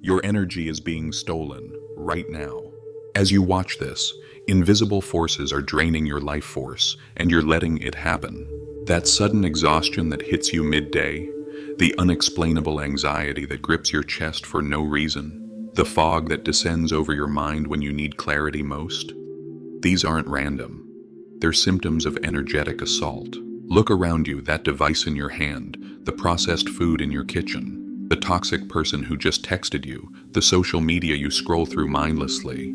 Your energy is being stolen right now. As you watch this, invisible forces are draining your life force, and you're letting it happen. That sudden exhaustion that hits you midday, the unexplainable anxiety that grips your chest for no reason, the fog that descends over your mind when you need clarity most. These aren't random. They're symptoms of energetic assault. Look around you, that device in your hand, the processed food in your kitchen, the toxic person who just texted you, the social media you scroll through mindlessly,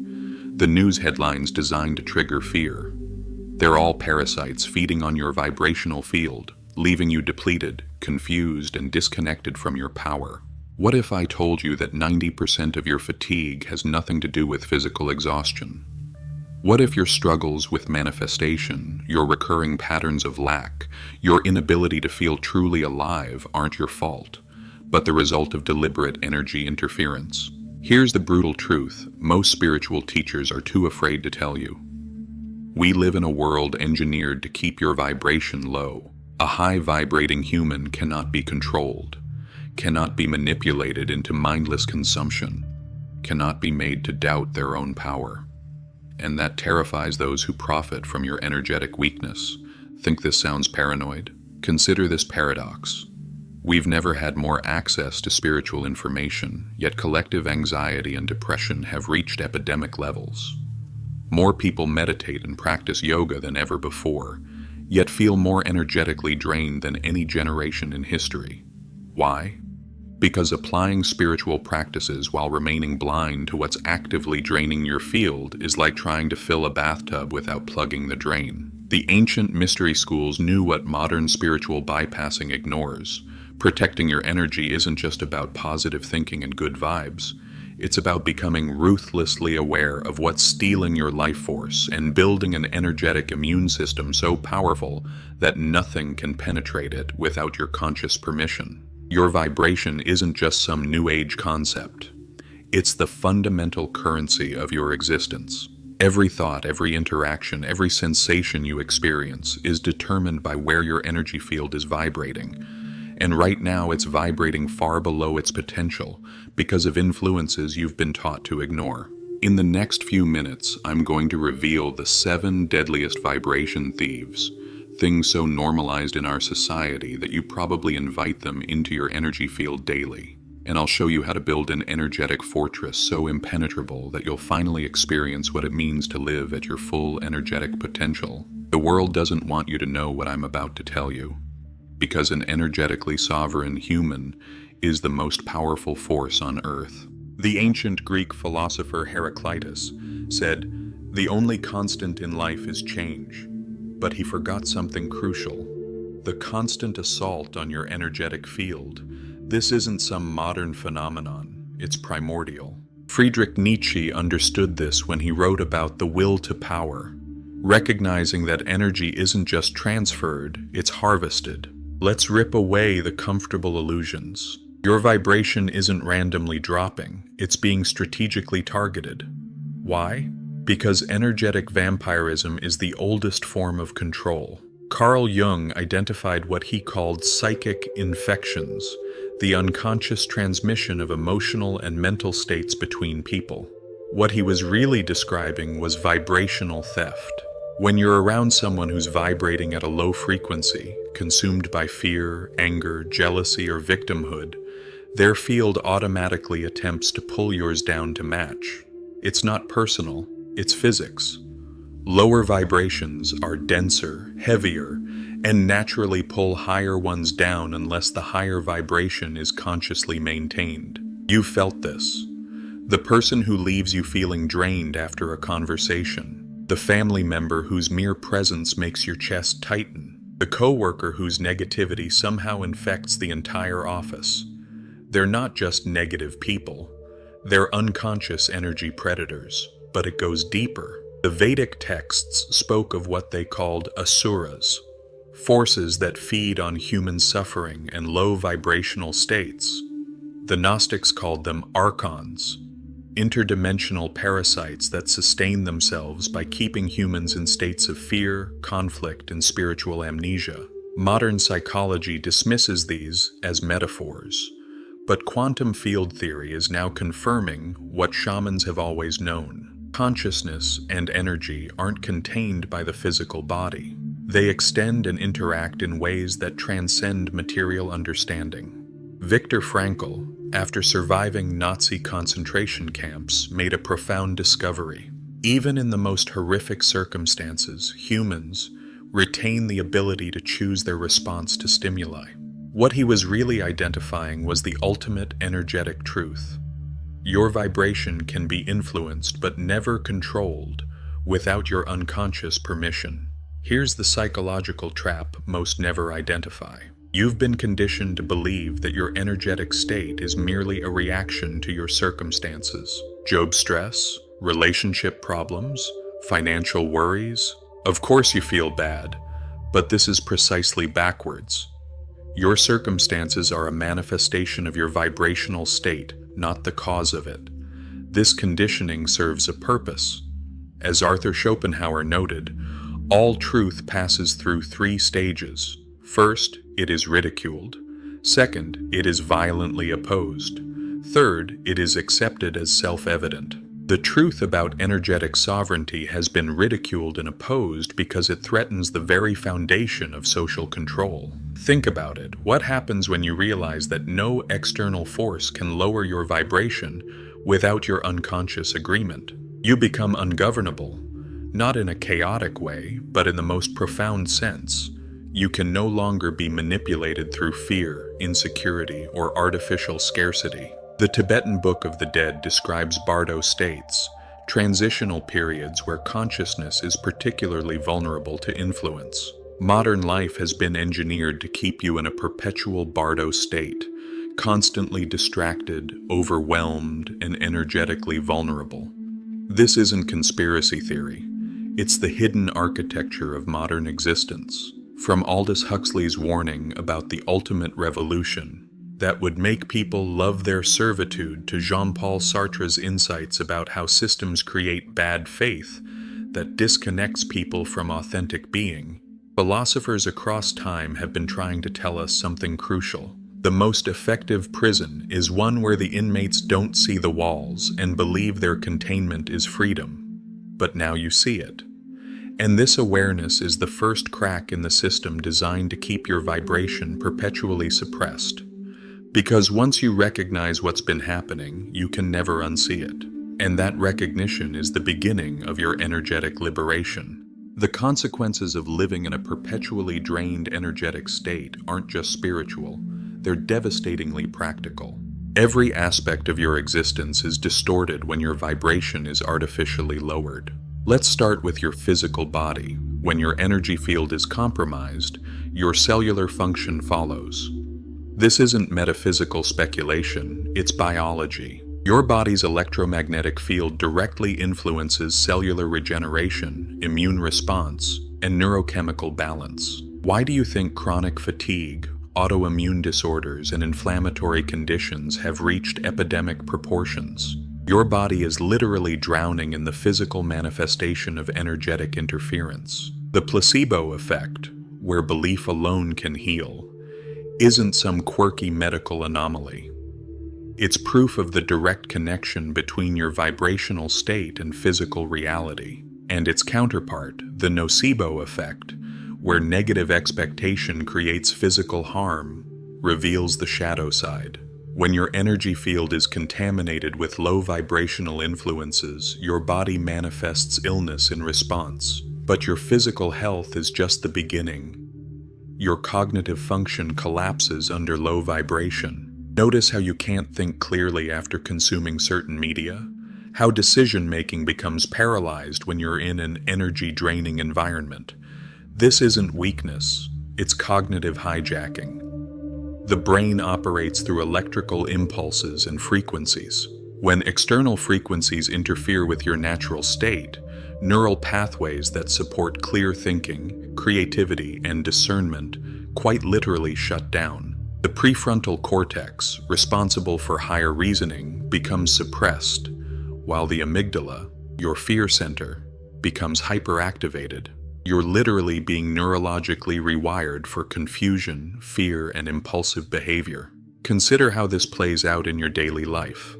the news headlines designed to trigger fear. They're all parasites feeding on your vibrational field, leaving you depleted, confused, and disconnected from your power. What if I told you that 90% of your fatigue has nothing to do with physical exhaustion? What if your struggles with manifestation, your recurring patterns of lack, your inability to feel truly alive aren't your fault, but the result of deliberate energy interference? Here's the brutal truth most spiritual teachers are too afraid to tell you. We live in a world engineered to keep your vibration low. A high-vibrating human cannot be controlled, cannot be manipulated into mindless consumption, cannot be made to doubt their own power. And that terrifies those who profit from your energetic weakness. Think this sounds paranoid? Consider this paradox. We've never had more access to spiritual information, yet collective anxiety and depression have reached epidemic levels. More people meditate and practice yoga than ever before, yet feel more energetically drained than any generation in history. Why? Because applying spiritual practices while remaining blind to what's actively draining your field is like trying to fill a bathtub without plugging the drain. The ancient mystery schools knew what modern spiritual bypassing ignores. Protecting your energy isn't just about positive thinking and good vibes. It's about becoming ruthlessly aware of what's stealing your life force and building an energetic immune system so powerful that nothing can penetrate it without your conscious permission. Your vibration isn't just some new age concept. It's the fundamental currency of your existence. Every thought, every interaction, every sensation you experience is determined by where your energy field is vibrating. And right now it's vibrating far below its potential because of influences you've been taught to ignore. In the next few minutes, I'm going to reveal the 7 deadliest vibration thieves. Things so normalized in our society that you probably invite them into your energy field daily. And I'll show you how to build an energetic fortress so impenetrable that you'll finally experience what it means to live at your full energetic potential. The world doesn't want you to know what I'm about to tell you, because an energetically sovereign human is the most powerful force on earth. The ancient Greek philosopher Heraclitus said, "The only constant in life is change." But he forgot something crucial: the constant assault on your energetic field. This isn't some modern phenomenon, it's primordial. Friedrich Nietzsche understood this when he wrote about the will to power, recognizing that energy isn't just transferred, it's harvested. Let's rip away the comfortable illusions. Your vibration isn't randomly dropping, it's being strategically targeted. Why? Because energetic vampirism is the oldest form of control. Carl Jung identified what he called psychic infections, the unconscious transmission of emotional and mental states between people. What he was really describing was vibrational theft. When you're around someone who's vibrating at a low frequency, consumed by fear, anger, jealousy, or victimhood, their field automatically attempts to pull yours down to match. It's not personal, it's physics. Lower vibrations are denser, heavier, and naturally pull higher ones down unless the higher vibration is consciously maintained. You've felt this. The person who leaves you feeling drained after a conversation. The family member whose mere presence makes your chest tighten. The coworker whose negativity somehow infects the entire office. They're not just negative people. They're unconscious energy predators. But it goes deeper. The Vedic texts spoke of what they called asuras, forces that feed on human suffering and low vibrational states. The Gnostics called them archons, interdimensional parasites that sustain themselves by keeping humans in states of fear, conflict, and spiritual amnesia. Modern psychology dismisses these as metaphors, But quantum field theory is now confirming what shamans have always known. Consciousness and energy aren't contained by the physical body. They extend and interact in ways that transcend material understanding. Viktor Frankl, after surviving Nazi concentration camps, made a profound discovery. Even in the most horrific circumstances, humans retain the ability to choose their response to stimuli. What he was really identifying was the ultimate energetic truth. Your vibration can be influenced but never controlled without your unconscious permission. Here's the psychological trap most never identify. You've been conditioned to believe that your energetic state is merely a reaction to your circumstances. Job stress, relationship problems, financial worries. Of course you feel bad, but this is precisely backwards. Your circumstances are a manifestation of your vibrational state, not the cause of it. This conditioning serves a purpose. As Arthur Schopenhauer noted, all truth passes through 3 stages. First, it is ridiculed. Second, it is violently opposed. Third, it is accepted as self-evident. The truth about energetic sovereignty has been ridiculed and opposed because it threatens the very foundation of social control. Think about it. What happens when you realize that no external force can lower your vibration without your unconscious agreement? You become ungovernable, not in a chaotic way, but in the most profound sense. You can no longer be manipulated through fear, insecurity, or artificial scarcity. The Tibetan Book of the Dead describes bardo states, transitional periods where consciousness is particularly vulnerable to influence. Modern life has been engineered to keep you in a perpetual bardo state, constantly distracted, overwhelmed, and energetically vulnerable. This isn't conspiracy theory. It's the hidden architecture of modern existence. From Aldous Huxley's warning about the ultimate revolution that would make people love their servitude to Jean-Paul Sartre's insights about how systems create bad faith that disconnects people from authentic being, philosophers across time have been trying to tell us something crucial. The most effective prison is one where the inmates don't see the walls and believe their containment is freedom. But now you see it. And this awareness is the first crack in the system designed to keep your vibration perpetually suppressed. Because once you recognize what's been happening, you can never unsee it. And that recognition is the beginning of your energetic liberation. The consequences of living in a perpetually drained energetic state aren't just spiritual, they're devastatingly practical. Every aspect of your existence is distorted when your vibration is artificially lowered. Let's start with your physical body. When your energy field is compromised, your cellular function follows. This isn't metaphysical speculation, it's biology. Your body's electromagnetic field directly influences cellular regeneration, immune response, and neurochemical balance. Why do you think chronic fatigue, autoimmune disorders, and inflammatory conditions have reached epidemic proportions? Your body is literally drowning in the physical manifestation of energetic interference. The placebo effect, where belief alone can heal, isn't some quirky medical anomaly. It's proof of the direct connection between your vibrational state and physical reality. And its counterpart, the nocebo effect, where negative expectation creates physical harm, reveals the shadow side. When your energy field is contaminated with low vibrational influences, your body manifests illness in response. But your physical health is just the beginning. Your cognitive function collapses under low vibration. Notice how you can't think clearly after consuming certain media? How decision-making becomes paralyzed when you're in an energy-draining environment. This isn't weakness, it's cognitive hijacking. The brain operates through electrical impulses and frequencies. When external frequencies interfere with your natural state, neural pathways that support clear thinking, creativity, and discernment quite literally shut down. The prefrontal cortex, responsible for higher reasoning, becomes suppressed, while the amygdala, your fear center, becomes hyperactivated. You're literally being neurologically rewired for confusion, fear, and impulsive behavior. Consider how this plays out in your daily life.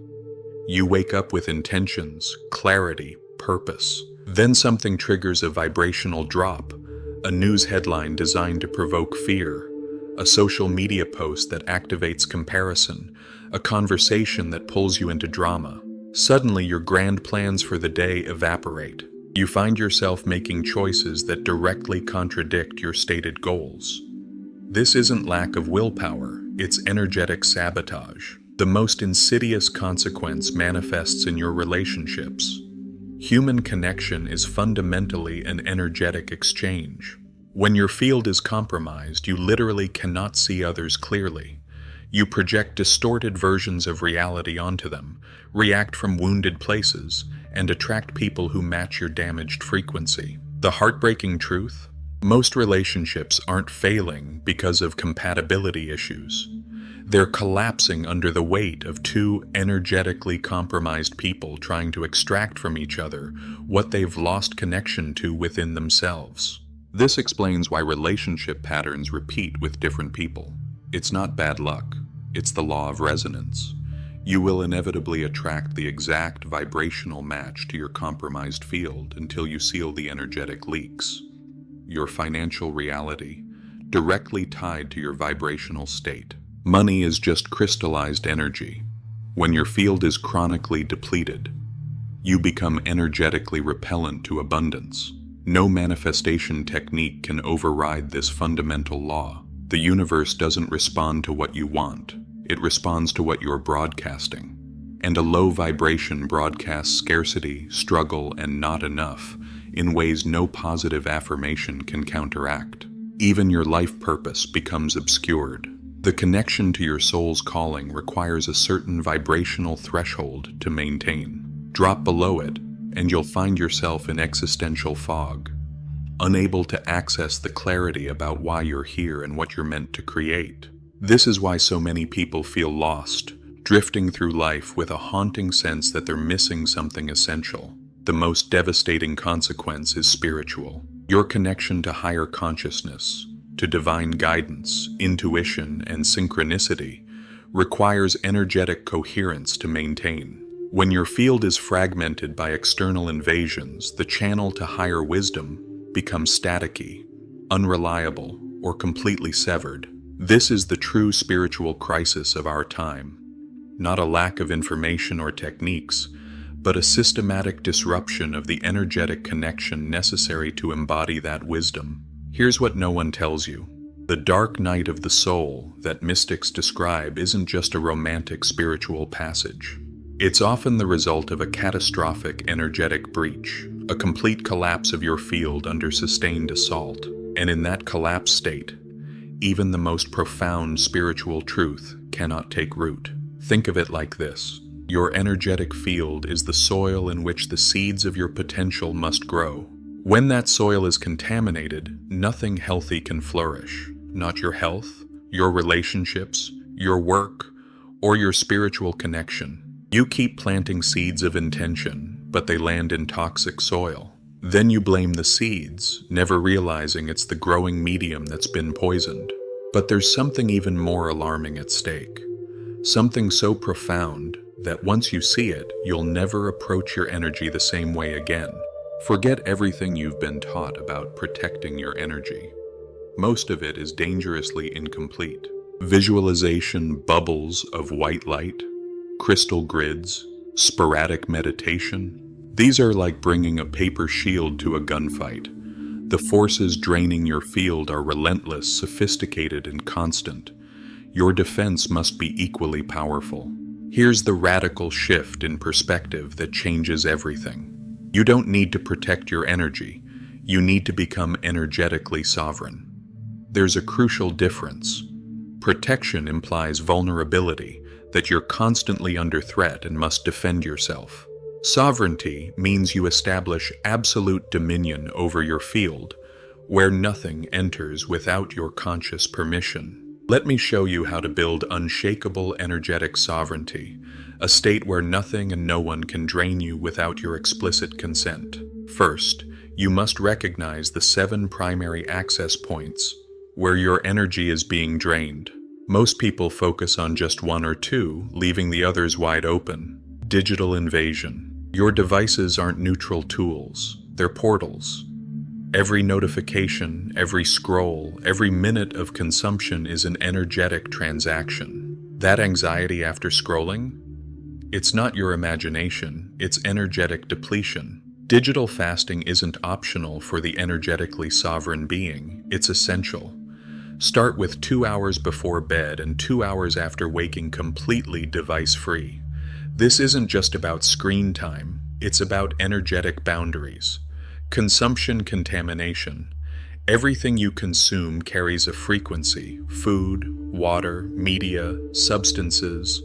You wake up with intentions, clarity, purpose. Then something triggers a vibrational drop, a news headline designed to provoke fear, a social media post that activates comparison, a conversation that pulls you into drama. Suddenly, your grand plans for the day evaporate. You find yourself making choices that directly contradict your stated goals. This isn't lack of willpower, it's energetic sabotage. The most insidious consequence manifests in your relationships. Human connection is fundamentally an energetic exchange. When your field is compromised, you literally cannot see others clearly. You project distorted versions of reality onto them, react from wounded places, and attract people who match your damaged frequency. The heartbreaking truth? Most relationships aren't failing because of compatibility issues. They're collapsing under the weight of two energetically compromised people trying to extract from each other what they've lost connection to within themselves. This explains why relationship patterns repeat with different people. It's not bad luck, it's the law of resonance. You will inevitably attract the exact vibrational match to your compromised field until you seal the energetic leaks. Your financial reality, directly tied to your vibrational state. Money is just crystallized energy. When your field is chronically depleted, you become energetically repellent to abundance. No manifestation technique can override this fundamental law. The universe doesn't respond to what you want. It responds to what you're broadcasting. And a low vibration broadcasts scarcity, struggle, and not enough in ways no positive affirmation can counteract. Even your life purpose becomes obscured. The connection to your soul's calling requires a certain vibrational threshold to maintain. Drop below it, and you'll find yourself in existential fog, unable to access the clarity about why you're here and what you're meant to create. This is why so many people feel lost, drifting through life with a haunting sense that they're missing something essential. The most devastating consequence is spiritual. Your connection to higher consciousness, to divine guidance, intuition, and synchronicity requires energetic coherence to maintain. When your field is fragmented by external invasions, the channel to higher wisdom becomes staticky, unreliable, or completely severed. This is the true spiritual crisis of our time. Not a lack of information or techniques, but a systematic disruption of the energetic connection necessary to embody that wisdom. Here's what no one tells you. The dark night of the soul that mystics describe isn't just a romantic spiritual passage. It's often the result of a catastrophic energetic breach, a complete collapse of your field under sustained assault. And in that collapsed state, even the most profound spiritual truth cannot take root. Think of it like this. Your energetic field is the soil in which the seeds of your potential must grow. When that soil is contaminated, nothing healthy can flourish. Not your health, your relationships, your work, or your spiritual connection. You keep planting seeds of intention, but they land in toxic soil. Then you blame the seeds, never realizing it's the growing medium that's been poisoned. But there's something even more alarming at stake. Something so profound that once you see it, you'll never approach your energy the same way again. Forget everything you've been taught about protecting your energy. Most of it is dangerously incomplete. Visualization bubbles of white light, crystal grids, sporadic meditation. These are like bringing a paper shield to a gunfight. The forces draining your field are relentless, sophisticated, and constant. Your defense must be equally powerful. Here's the radical shift in perspective that changes everything. You don't need to protect your energy. You need to become energetically sovereign. There's a crucial difference. Protection implies vulnerability, that you're constantly under threat and must defend yourself. Sovereignty means you establish absolute dominion over your field, where nothing enters without your conscious permission. Let me show you how to build unshakable energetic sovereignty, a state where nothing and no one can drain you without your explicit consent. First, you must recognize the 7 primary access points where your energy is being drained. Most people focus on just one or two, leaving the others wide open. Digital invasion. Your devices aren't neutral tools, they're portals. Every notification, every scroll, every minute of consumption is an energetic transaction. That anxiety after scrolling? It's not your imagination, it's energetic depletion. Digital fasting isn't optional for the energetically sovereign being, it's essential. Start with 2 hours before bed and 2 hours after waking completely device-free. This isn't just about screen time, it's about energetic boundaries. Consumption contamination. Everything you consume carries a frequency: food, water, media, substances.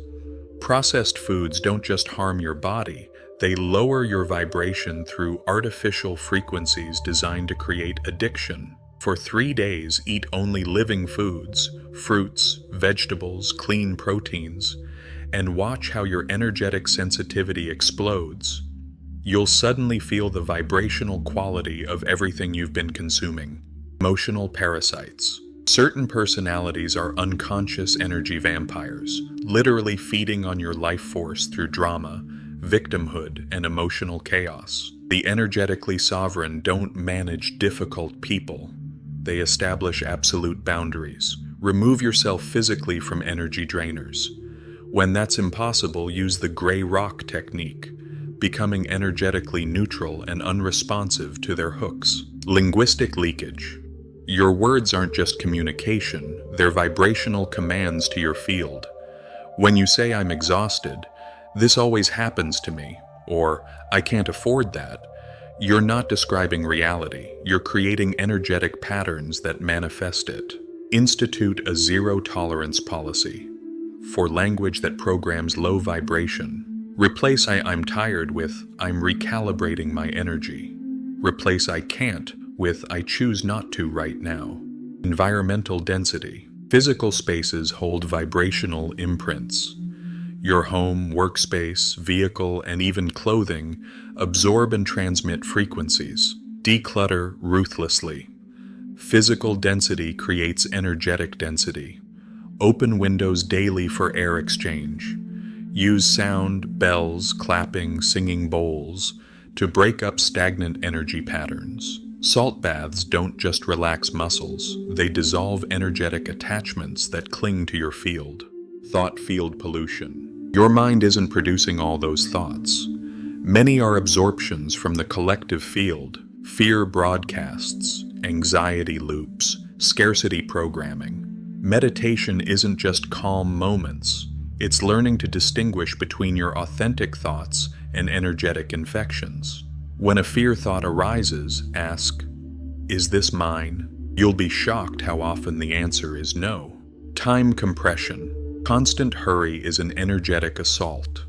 Processed foods don't just harm your body, they lower your vibration through artificial frequencies designed to create addiction. For 3 days, eat only living foods, fruits, vegetables, clean proteins, and watch how your energetic sensitivity explodes. You'll suddenly feel the vibrational quality of everything you've been consuming. Emotional parasites. Certain personalities are unconscious energy vampires, literally feeding on your life force through drama, victimhood, and emotional chaos. The energetically sovereign don't manage difficult people. They establish absolute boundaries. Remove yourself physically from energy drainers. When that's impossible, use the gray rock technique, becoming energetically neutral and unresponsive to their hooks. Linguistic leakage. Your words aren't just communication, they're vibrational commands to your field. When you say, "I'm exhausted," "This always happens to me," or "I can't afford that," you're not describing reality, you're creating energetic patterns that manifest it. Institute a zero-tolerance policy for language that programs low vibration. Replace I'm tired with "I'm recalibrating my energy." Replace "I can't" with "I choose not to right now." Environmental density. Physical spaces hold vibrational imprints. Your home, workspace, vehicle, and even clothing absorb and transmit frequencies. Declutter ruthlessly. Physical density creates energetic density. Open windows daily for air exchange. Use sound, bells, clapping, singing bowls to break up stagnant energy patterns. Salt baths don't just relax muscles, they dissolve energetic attachments that cling to your field. Thought field pollution. Your mind isn't producing all those thoughts. Many are absorptions from the collective field, fear broadcasts, anxiety loops, scarcity programming. Meditation isn't just calm moments. It's learning to distinguish between your authentic thoughts and energetic infections. When a fear thought arises, ask, "Is this mine?" You'll be shocked how often the answer is no. Time compression. Constant hurry is an energetic assault.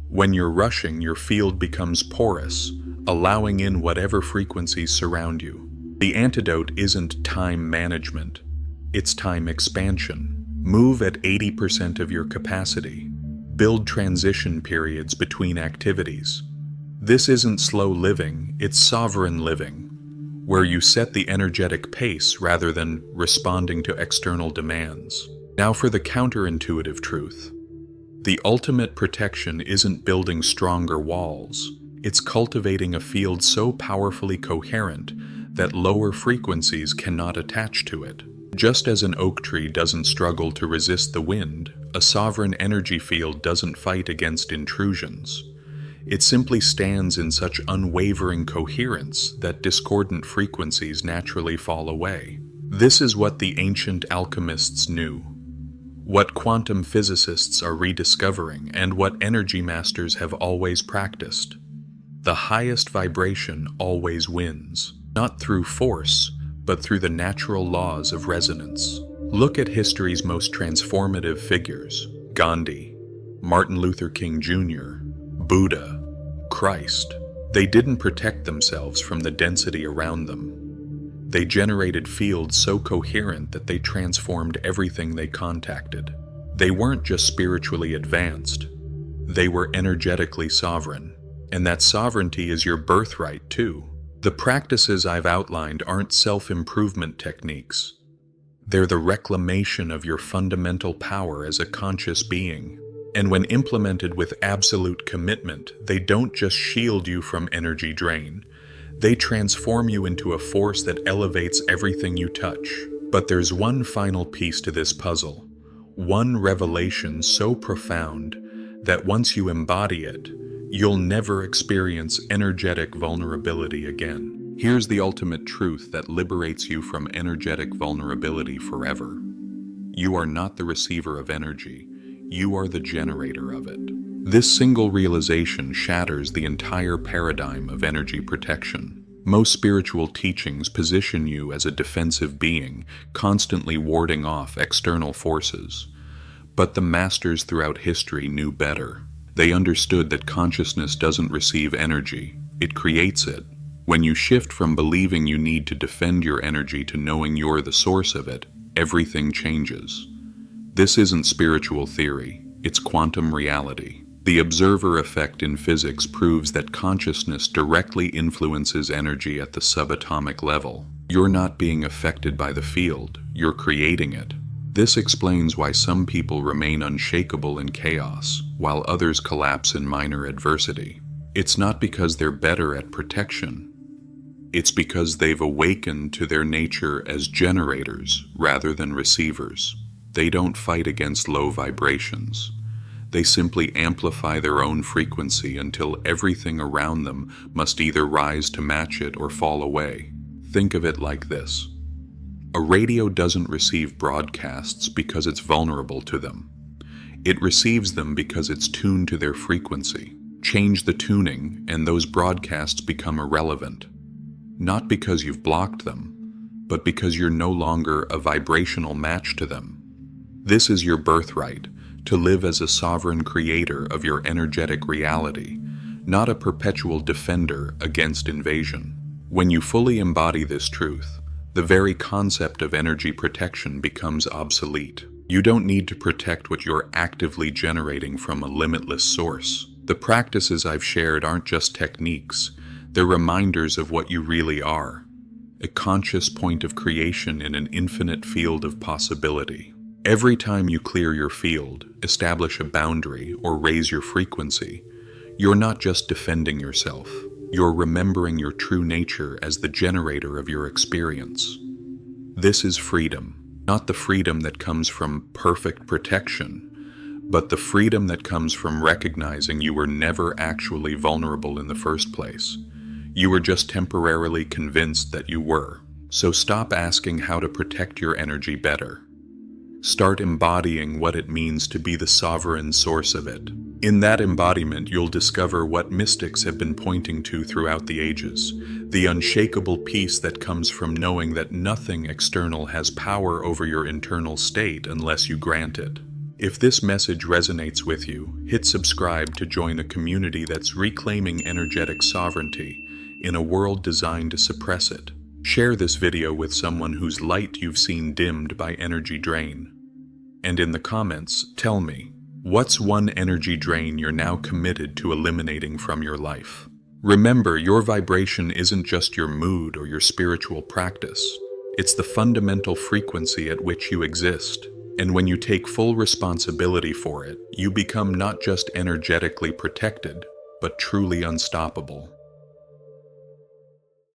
When you're rushing, your field becomes porous, allowing in whatever frequencies surround you. The antidote isn't time management, it's time expansion. Move at 80% of your capacity. Build transition periods between activities. This isn't slow living, it's sovereign living, where you set the energetic pace rather than responding to external demands. Now for the counterintuitive truth. The ultimate protection isn't building stronger walls, it's cultivating a field so powerfully coherent that lower frequencies cannot attach to it. Just as an oak tree doesn't struggle to resist the wind, a sovereign energy field doesn't fight against intrusions. It simply stands in such unwavering coherence that discordant frequencies naturally fall away. This is what the ancient alchemists knew, what quantum physicists are rediscovering, and what energy masters have always practiced. The highest vibration always wins, not through force, but through the natural laws of resonance. Look at history's most transformative figures: Gandhi, Martin Luther King Jr., Buddha, Christ. They didn't protect themselves from the density around them. They generated fields so coherent that they transformed everything they contacted. They weren't just spiritually advanced, they were energetically sovereign. And that sovereignty is your birthright too. The practices I've outlined aren't self-improvement techniques. They're the reclamation of your fundamental power as a conscious being. And when implemented with absolute commitment, they don't just shield you from energy drain. They transform you into a force that elevates everything you touch. But there's one final piece to this puzzle. One revelation so profound that once you embody it, you'll never experience energetic vulnerability again. Here's the ultimate truth that liberates you from energetic vulnerability forever. You are not the receiver of energy. You are the generator of it. This single realization shatters the entire paradigm of energy protection. Most spiritual teachings position you as a defensive being, constantly warding off external forces. But the masters throughout history knew better. They understood that consciousness doesn't receive energy, it creates it. When you shift from believing you need to defend your energy to knowing you're the source of it, everything changes. This isn't spiritual theory, it's quantum reality. The observer effect in physics proves that consciousness directly influences energy at the subatomic level. You're not being affected by the field, you're creating it. This explains why some people remain unshakable in chaos, while others collapse in minor adversity. It's not because they're better at protection. It's because they've awakened to their nature as generators rather than receivers. They don't fight against low vibrations. They simply amplify their own frequency until everything around them must either rise to match it or fall away. Think of it like this. A radio doesn't receive broadcasts because it's vulnerable to them. It receives them because it's tuned to their frequency. Change the tuning, and those broadcasts become irrelevant. Not because you've blocked them, but because you're no longer a vibrational match to them. This is your birthright, to live as a sovereign creator of your energetic reality, not a perpetual defender against invasion. When you fully embody this truth, the very concept of energy protection becomes obsolete. You don't need to protect what you're actively generating from a limitless source. The practices I've shared aren't just techniques, they're reminders of what you really are, a conscious point of creation in an infinite field of possibility. Every time you clear your field, establish a boundary, or raise your frequency, you're not just defending yourself. You're remembering your true nature as the generator of your experience. This is freedom, not the freedom that comes from perfect protection, but the freedom that comes from recognizing you were never actually vulnerable in the first place. You were just temporarily convinced that you were. So stop asking how to protect your energy better. Start embodying what it means to be the sovereign source of it. In that embodiment, you'll discover what mystics have been pointing to throughout the ages, the unshakable peace that comes from knowing that nothing external has power over your internal state unless you grant it. If this message resonates with you, hit subscribe to join a community that's reclaiming energetic sovereignty in a world designed to suppress it. Share this video with someone whose light you've seen dimmed by energy drain. And in the comments, tell me, what's one energy drain you're now committed to eliminating from your life? Remember, your vibration isn't just your mood or your spiritual practice. It's the fundamental frequency at which you exist. And when you take full responsibility for it, you become not just energetically protected, but truly unstoppable.